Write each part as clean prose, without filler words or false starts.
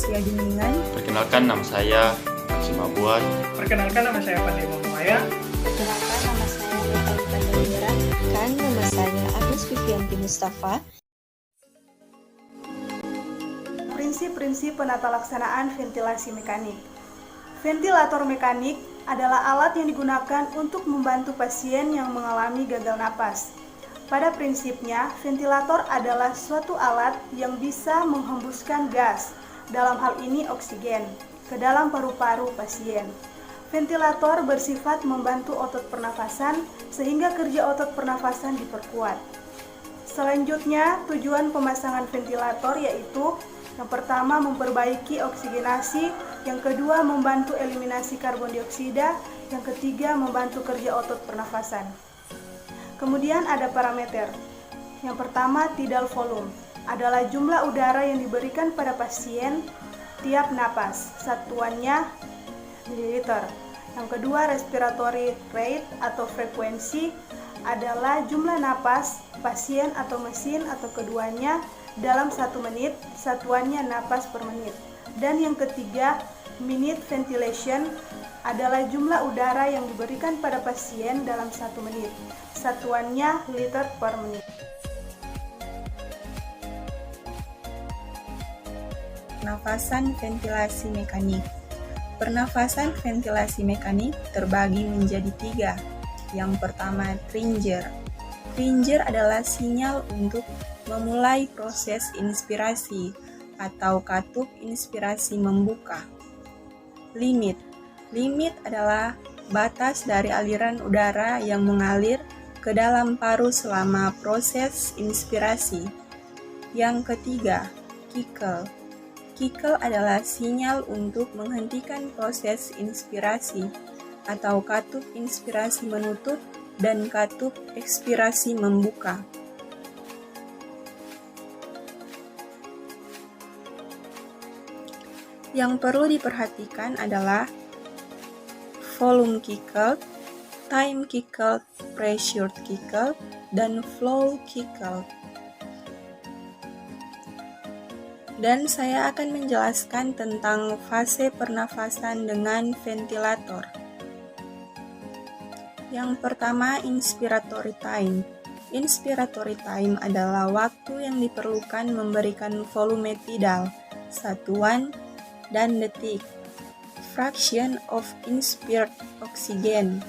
Asia Juningan. Perkenalkan, nama saya Maxima Buat. Perkenalkan, nama saya Pandey Mamaya. Perkenalkan, nama saya Natalie Pandewira. Kan nama saya Agus Vivianti Mustafa. Prinsip-prinsip penata laksanaan ventilasi mekanik. Ventilator mekanik adalah alat yang digunakan untuk membantu pasien yang mengalami gagal napas. Pada prinsipnya, ventilator adalah suatu alat yang bisa menghembuskan gas, dalam hal ini oksigen, ke dalam paru-paru pasien. Ventilator bersifat membantu otot pernafasan sehingga kerja otot pernafasan diperkuat. Selanjutnya, tujuan pemasangan ventilator yaitu yang pertama memperbaiki oksigenasi, yang kedua membantu eliminasi karbon dioksida, yang ketiga membantu kerja otot pernafasan. Kemudian ada parameter. Yang pertama, tidal volume adalah jumlah udara yang diberikan pada pasien tiap napas. Satuannya mililiter. Yang kedua, respiratory rate atau frekuensi adalah jumlah napas pasien atau mesin atau keduanya dalam 1 menit, satuannya napas per menit. Dan yang ketiga, minute ventilation adalah jumlah udara yang diberikan pada pasien dalam 1 menit, satuannya liter per menit. Pernafasan ventilasi mekanik. Pernafasan ventilasi mekanik terbagi menjadi 3. Yang pertama, Tringer. Tringer adalah sinyal untuk memulai proses inspirasi atau katup inspirasi membuka. Limit. Limit adalah batas dari aliran udara yang mengalir ke dalam paru selama proses inspirasi. Yang ketiga, Kickle. Kickle adalah sinyal untuk menghentikan proses inspirasi atau katup inspirasi menutup dan katup ekspirasi membuka. Yang perlu diperhatikan adalah volume kickle, time kickle, pressure kickle, dan flow kickle. Dan saya akan menjelaskan tentang fase pernafasan dengan ventilator. Yang pertama, inspiratory time. Inspiratory time adalah waktu yang diperlukan memberikan volume tidal, satuan, dan detik. Fraction of inspired oxygen.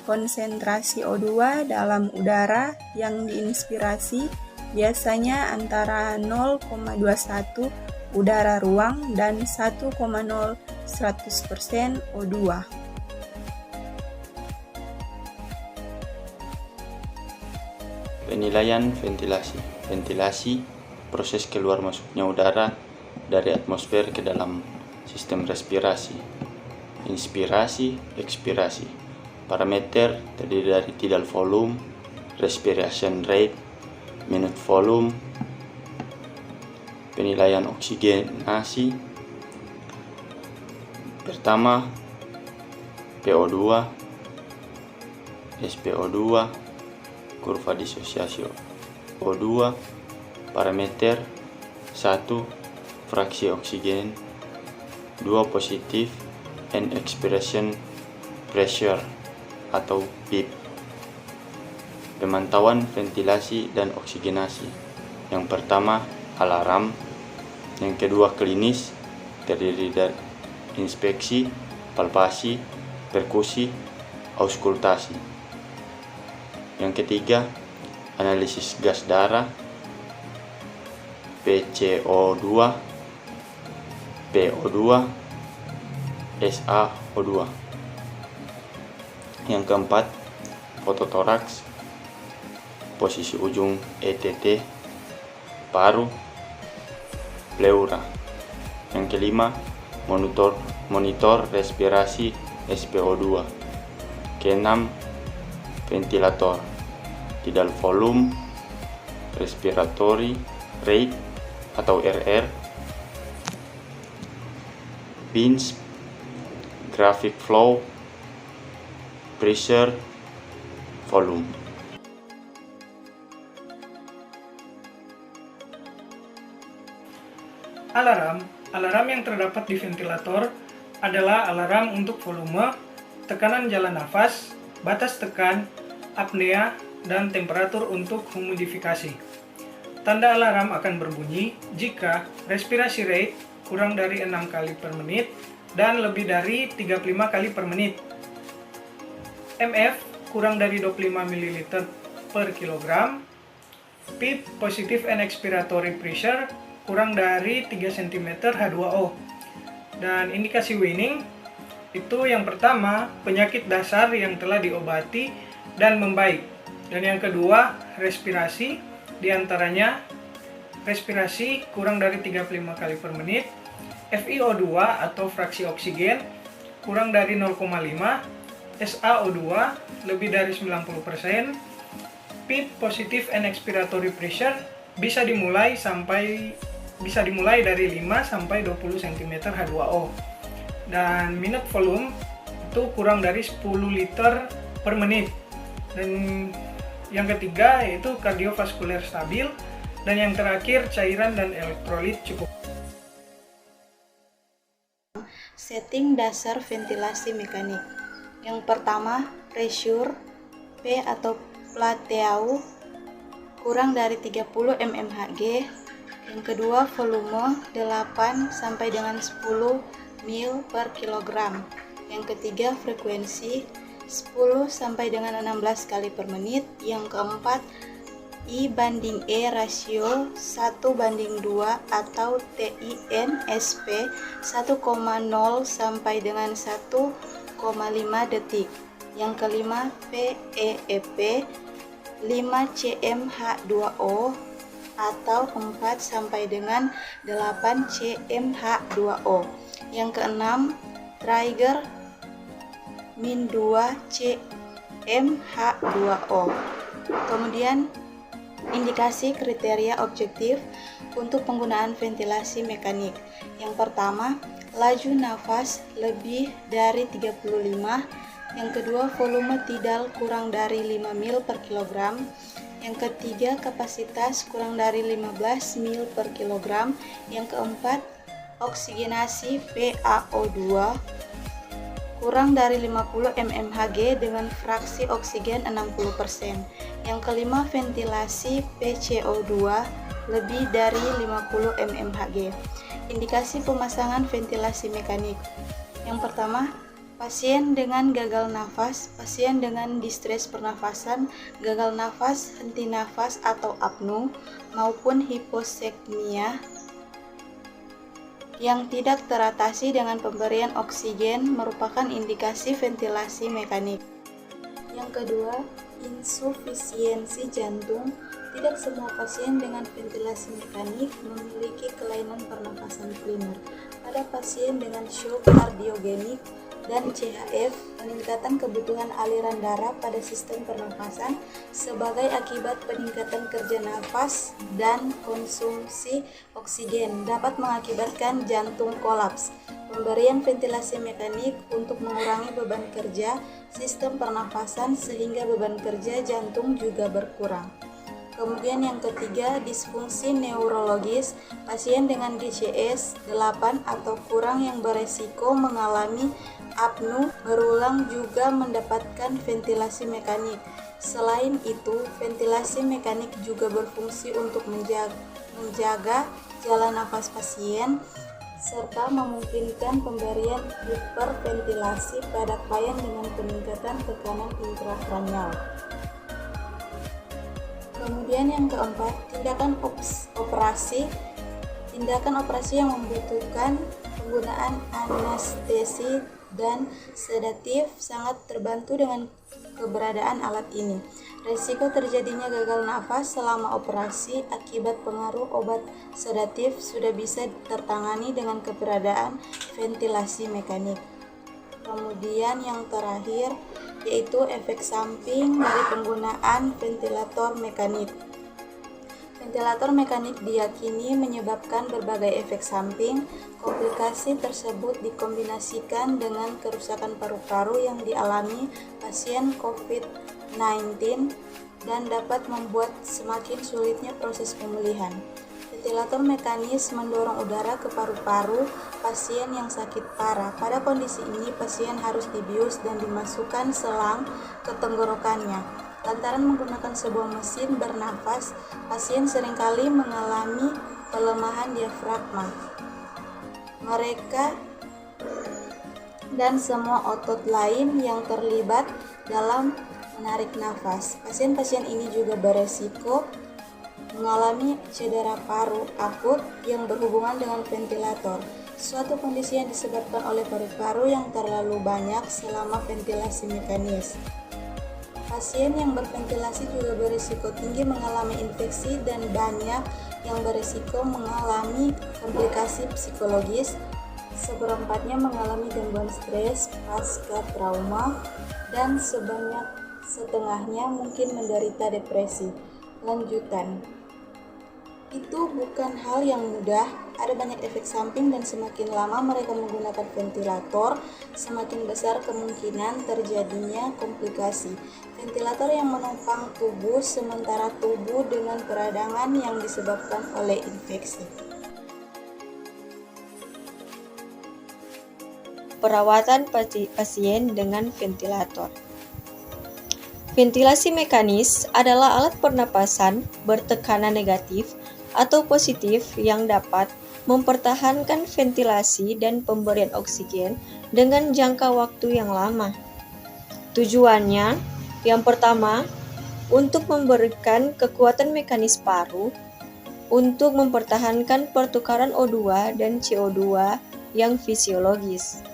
Konsentrasi O2 dalam udara yang diinspirasi biasanya antara 0,21 udara ruang dan 1,0% O2. Penilaian ventilasi. Ventilasi, proses keluar masuknya udara dari atmosfer ke dalam sistem respirasi. Inspirasi, ekspirasi. Parameter terdiri dari tidal volume, respiration rate, minute volume, penilaian oksigenasi. Pertama, PO2, SPO2, kurva disosiasi O2, parameter 1, fraksi oksigen, 2 positif, and expiration pressure atau PEEP. Pemantauan ventilasi dan oksigenasi. Yang pertama, alarm. Yang kedua, klinis, terdiri dari inspeksi, palpasi, perkusi, auskultasi. Yang ketiga, analisis gas darah, PCO2, PO2, SaO2. Yang keempat, fototoraks, posisi ujung ETT, paru, pleura. Yang kelima, monitor respirasi SpO2. Keenam, ventilator, tidal volume, respiratory rate atau RR, pinch, graphic flow, pressure, volume. Alarm Alarm yang terdapat di ventilator adalah alarm untuk volume, tekanan jalan nafas, batas tekan, apnea, dan temperatur untuk humidifikasi. Tanda alarm akan berbunyi jika respirasi rate kurang dari 6 kali per menit dan lebih dari 35 kali per menit. MF kurang dari 25 ml per kilogram. PEEP positive and expiratory pressure kurang dari 3 cm H2O. Dan indikasi weaning itu yang pertama, penyakit dasar yang telah diobati dan membaik. Dan yang kedua, respirasi, diantaranya respirasi kurang dari 35 kali per menit, FiO2 atau fraksi oksigen kurang dari 0,5, SaO2 lebih dari 90%, PEEP positive and expiratory pressure bisa dimulai dari 5 sampai 20 cm H2O. Dan minute volume itu kurang dari 10 liter per menit. Dan yang ketiga yaitu kardiovaskuler stabil, dan yang terakhir cairan dan elektrolit cukup. Setting dasar ventilasi mekanik. Yang pertama, pressure P atau plateau kurang dari 30 mmHg. Yang kedua, volume 8 sampai dengan 10 ml per kilogram. Yang ketiga, frekuensi 10 sampai dengan 16 kali per menit. Yang keempat, I/E rasio 1/2 atau TIN/SP 1,0 sampai dengan 1,5 detik. Yang kelima, PEEP 5 cmH2O atau 4 sampai dengan 8 cmH2O. Yang keenam, trigger -2 cmH2O. Kemudian indikasi kriteria objektif untuk penggunaan ventilasi mekanik. Yang pertama, laju nafas lebih dari 35. Yang kedua, volume tidal kurang dari 5 ml per kilogram. Yang ketiga, kapasitas kurang dari 15 ml per kilogram. Yang keempat, oksigenasi PaO2 kurang dari 50 mmHg dengan fraksi oksigen 60%. Yang kelima, ventilasi PCO2 lebih dari 50 mmHg. Indikasi pemasangan ventilasi mekanik. Yang pertama, pasien dengan gagal nafas, pasien dengan distres pernafasan, gagal nafas, henti nafas atau apnu, maupun hiposekmia yang tidak teratasi dengan pemberian oksigen merupakan indikasi ventilasi mekanik. Yang kedua, insufisiensi jantung. Tidak semua pasien dengan ventilasi mekanik memiliki kelainan pernafasan primer. Pada pasien dengan shock kardiogenik dan CHF, peningkatan kebutuhan aliran darah pada sistem pernafasan sebagai akibat peningkatan kerja nafas dan konsumsi oksigen dapat mengakibatkan jantung kolaps. Pemberian ventilasi mekanik untuk mengurangi beban kerja sistem pernafasan sehingga beban kerja jantung juga berkurang. Kemudian yang ketiga, disfungsi neurologis. Pasien dengan GCS 8 atau kurang yang beresiko mengalami apnu berulang juga mendapatkan ventilasi mekanik. Selain itu, ventilasi mekanik juga berfungsi untuk menjaga jalan nafas pasien serta memungkinkan pemberian hiperventilasi pada klien dengan peningkatan tekanan intrakranial. Kemudian yang keempat, tindakan operasi yang membutuhkan penggunaan anestesi dan sedatif sangat terbantu dengan keberadaan alat ini. Risiko terjadinya gagal nafas selama operasi akibat pengaruh obat sedatif sudah bisa tertangani dengan keberadaan ventilasi mekanik. Kemudian yang terakhir yaitu efek samping dari penggunaan ventilator mekanik. Ventilator mekanik diyakini menyebabkan berbagai efek samping. Komplikasi tersebut dikombinasikan dengan kerusakan paru-paru yang dialami pasien COVID-19 dan dapat membuat semakin sulitnya proses pemulihan. Ventilator mekanis mendorong udara ke paru-paru pasien yang sakit parah. Pada kondisi ini, pasien harus dibius dan dimasukkan selang ke tenggorokannya. Lantaran menggunakan sebuah mesin bernafas, pasien seringkali mengalami pelemahan diafragma. Mereka dan semua otot lain yang terlibat dalam menarik nafas. Pasien-pasien ini juga beresiko mengalami cedera paru akut yang berhubungan dengan ventilator, suatu kondisi yang disebabkan oleh paru-paru yang terlalu banyak selama ventilasi mekanis. Pasien yang berventilasi juga berisiko tinggi mengalami infeksi dan banyak yang berisiko mengalami komplikasi psikologis, seperempatnya mengalami gangguan stres pasca trauma, dan sebanyak setengahnya mungkin menderita depresi lanjutan. Itu bukan hal yang mudah, ada banyak efek samping dan semakin lama mereka menggunakan ventilator, semakin besar kemungkinan terjadinya komplikasi. Ventilator yang menopang tubuh sementara tubuh dengan peradangan yang disebabkan oleh infeksi. Perawatan pasien dengan ventilator. Ventilasi mekanis adalah alat pernapasan bertekanan negatif atau positif yang dapat mempertahankan ventilasi dan pemberian oksigen dengan jangka waktu yang lama. Tujuannya, yang pertama, untuk memberikan kekuatan mekanis paru, untuk mempertahankan pertukaran O2 dan CO2 yang fisiologis.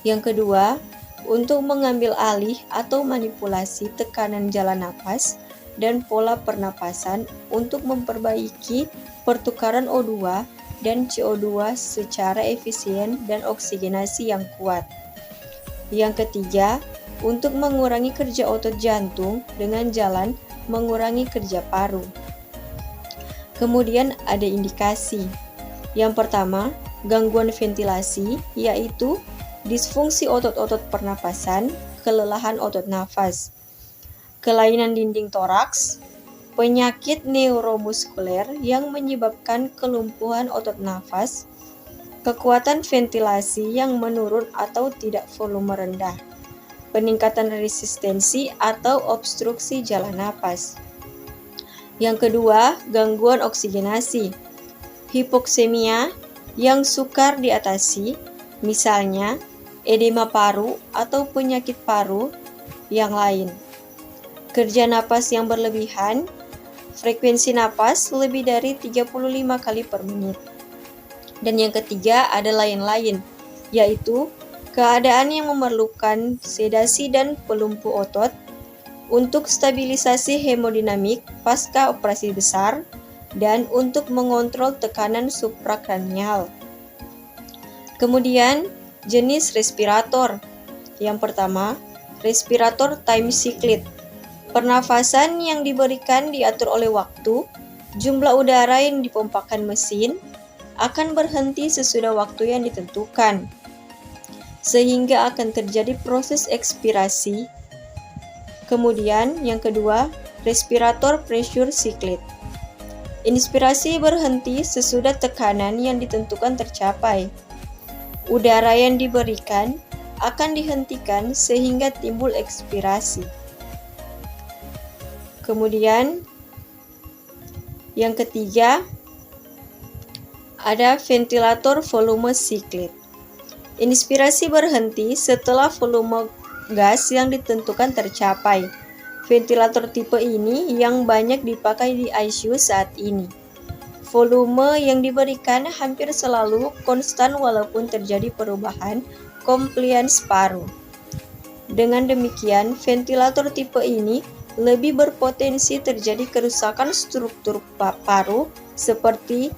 Yang kedua, untuk mengambil alih atau manipulasi tekanan jalan napas dan pola pernapasan untuk memperbaiki pertukaran O2 dan CO2 secara efisien dan oksigenasi yang kuat. Yang ketiga, untuk mengurangi kerja otot jantung dengan jalan mengurangi kerja paru. Kemudian ada indikasi. Yang pertama, gangguan ventilasi, yaitu disfungsi otot-otot pernapasan, kelelahan otot nafas, kelainan dinding toraks, penyakit neuromuskuler yang menyebabkan kelumpuhan otot nafas, kekuatan ventilasi yang menurun atau tidak volume rendah, peningkatan resistensi atau obstruksi jalan napas. Yang kedua, gangguan oksigenasi, hipoksemia yang sukar diatasi, misalnya edema paru atau penyakit paru yang lain. Kerja napas yang berlebihan, frekuensi napas lebih dari 35 kali per menit. Dan yang ketiga ada lain-lain, yaitu keadaan yang memerlukan sedasi dan pelumpuh otot untuk stabilisasi hemodinamik pasca operasi besar dan untuk mengontrol tekanan suprakranial. Kemudian, jenis respirator. Yang pertama, respirator time cyclid. Pernafasan yang diberikan diatur oleh waktu, jumlah udara yang dipompakan mesin akan berhenti sesudah waktu yang ditentukan, sehingga akan terjadi proses ekspirasi. Kemudian yang kedua, respirator pressure cyclid. Inspirasi berhenti sesudah tekanan yang ditentukan tercapai. Udara yang diberikan akan dihentikan sehingga timbul ekspirasi. Kemudian yang ketiga ada ventilator volume cyclid. Inspirasi berhenti setelah volume gas yang ditentukan tercapai. Ventilator tipe ini yang banyak dipakai di ICU saat ini. Volume yang diberikan hampir selalu konstan walaupun terjadi perubahan compliance paru. Dengan demikian, ventilator tipe ini lebih berpotensi terjadi kerusakan struktur paru seperti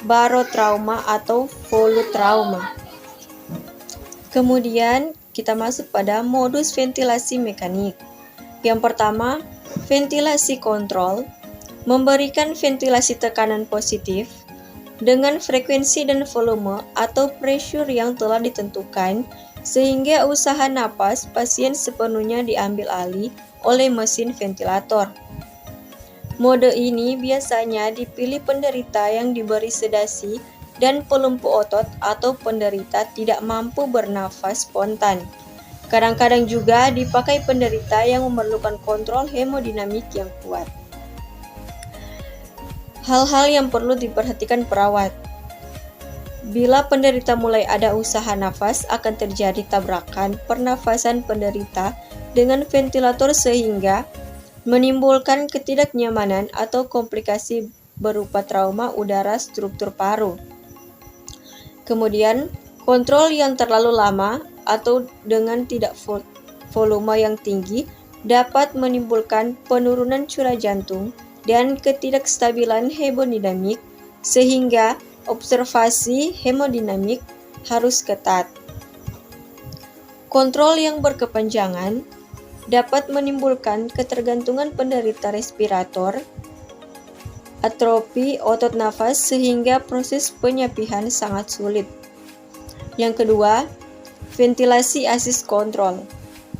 barotrauma atau volutrauma. Kemudian kita masuk pada modus ventilasi mekanik. Yang pertama, ventilasi kontrol, memberikan ventilasi tekanan positif dengan frekuensi dan volume atau pressure yang telah ditentukan sehingga usaha napas pasien sepenuhnya diambil alih oleh mesin ventilator. Mode ini biasanya dipilih penderita yang diberi sedasi dan pelumpuh otot atau penderita tidak mampu bernafas spontan. Kadang-kadang juga dipakai penderita yang memerlukan kontrol hemodinamik yang kuat. Hal-hal yang perlu diperhatikan perawat. Bila penderita mulai ada usaha nafas, akan terjadi tabrakan pernafasan penderita dengan ventilator sehingga menimbulkan ketidaknyamanan atau komplikasi berupa trauma udara struktur paru. Kemudian, kontrol yang terlalu lama atau dengan tidak volume yang tinggi dapat menimbulkan penurunan curah jantung dan ketidakstabilan hemodinamik sehingga observasi hemodinamik harus ketat. Kontrol yang berkepanjangan dapat menimbulkan ketergantungan penderita respirator, atrofi otot nafas sehingga proses penyapihan sangat sulit. Yang kedua, ventilasi assist control.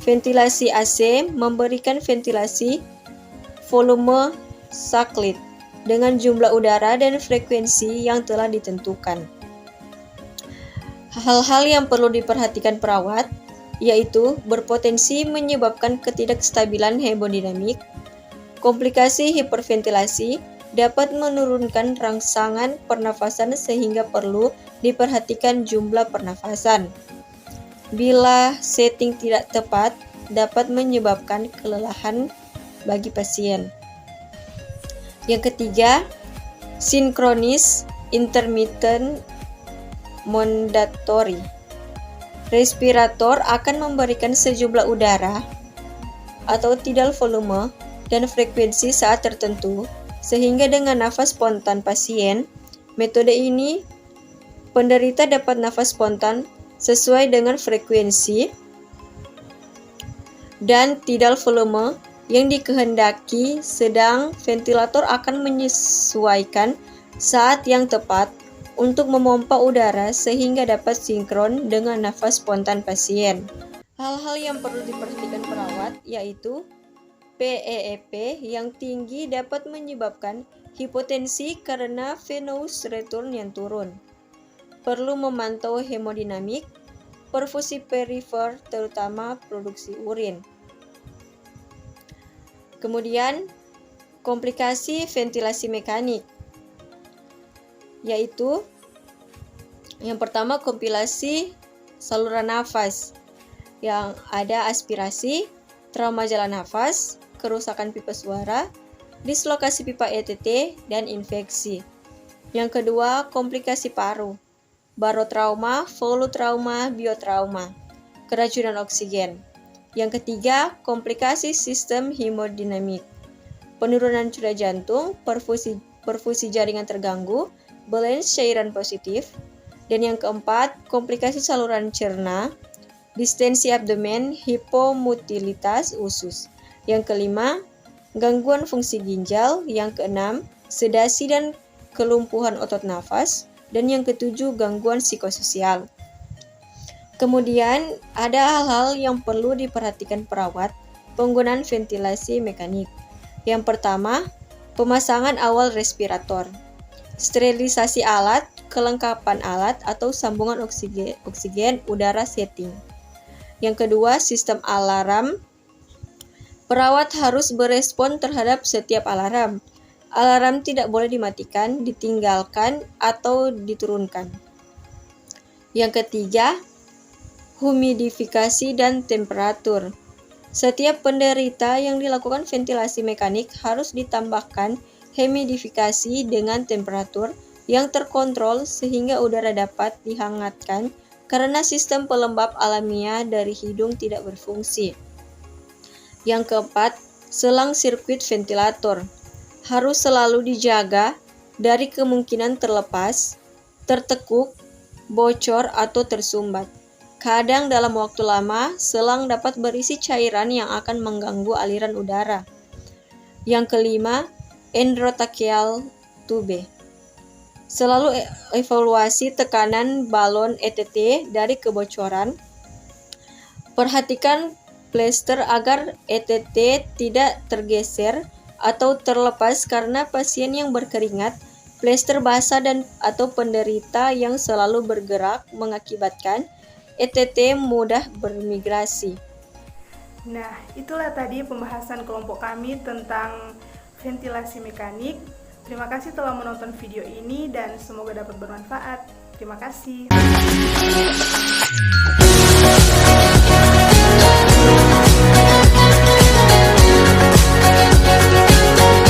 Ventilasi AC memberikan ventilasi volume saklit dengan jumlah udara dan frekuensi yang telah ditentukan. Hal-hal yang perlu diperhatikan perawat yaitu berpotensi menyebabkan ketidakstabilan hemodinamik. Komplikasi hiperventilasi dapat menurunkan rangsangan pernafasan sehingga perlu diperhatikan jumlah pernafasan. Bila setting tidak tepat, dapat menyebabkan kelelahan bagi pasien. Yang ketiga, sinkronis intermittent mandatory. Respirator akan memberikan sejumlah udara atau tidal volume dan frekuensi saat tertentu, sehingga dengan nafas spontan pasien, metode ini penderita dapat nafas spontan sesuai dengan frekuensi dan tidal volume yang dikehendaki, sedang ventilator akan menyesuaikan saat yang tepat untuk memompa udara sehingga dapat sinkron dengan nafas spontan pasien. Hal-hal yang perlu diperhatikan perawat yaitu PEEP yang tinggi dapat menyebabkan hipotensi karena venous return yang turun. Perlu memantau hemodinamik, perfusi perifer terutama produksi urin. Kemudian, komplikasi ventilasi mekanik yaitu yang pertama kompilasi saluran nafas yang ada aspirasi, trauma jalan nafas, kerusakan pipa suara, dislokasi pipa ETT, dan infeksi. Yang kedua, komplikasi paru, barotrauma, volutrauma, biotrauma, keracunan oksigen. Yang ketiga, komplikasi sistem hemodinamik, penurunan curah jantung, perfusi jaringan terganggu, balance cairan positif. Dan yang keempat, komplikasi saluran cerna, distensi abdomen, hipomotilitas usus. Yang kelima, gangguan fungsi ginjal. Yang keenam, sedasi dan kelumpuhan otot nafas. Dan yang ketujuh, gangguan psikososial. Kemudian, ada hal-hal yang perlu diperhatikan perawat penggunaan ventilasi mekanik. Yang pertama, pemasangan awal respirator, sterilisasi alat, kelengkapan alat atau sambungan oksigen udara setting. Yang kedua, sistem alarm. Perawat harus berespon terhadap setiap alarm. Alarm tidak boleh dimatikan, ditinggalkan, atau diturunkan. Yang ketiga, humidifikasi dan temperatur. Setiap penderita yang dilakukan ventilasi mekanik harus ditambahkan humidifikasi dengan temperatur yang terkontrol sehingga udara dapat dihangatkan karena sistem pelembab alamiah dari hidung tidak berfungsi. Yang keempat, selang sirkuit ventilator harus selalu dijaga dari kemungkinan terlepas, tertekuk, bocor, atau tersumbat. Kadang dalam waktu lama, selang dapat berisi cairan yang akan mengganggu aliran udara. Yang kelima, endotracheal tube. Selalu evaluasi tekanan balon ETT dari kebocoran. Perhatikan plester agar ETT tidak tergeser atau terlepas karena pasien yang berkeringat, plester basah dan atau penderita yang selalu bergerak mengakibatkan ETT mudah bermigrasi. Nah, itulah tadi pembahasan kelompok kami tentang ventilasi mekanik. Terima kasih telah menonton video ini dan semoga dapat bermanfaat. Terima kasih.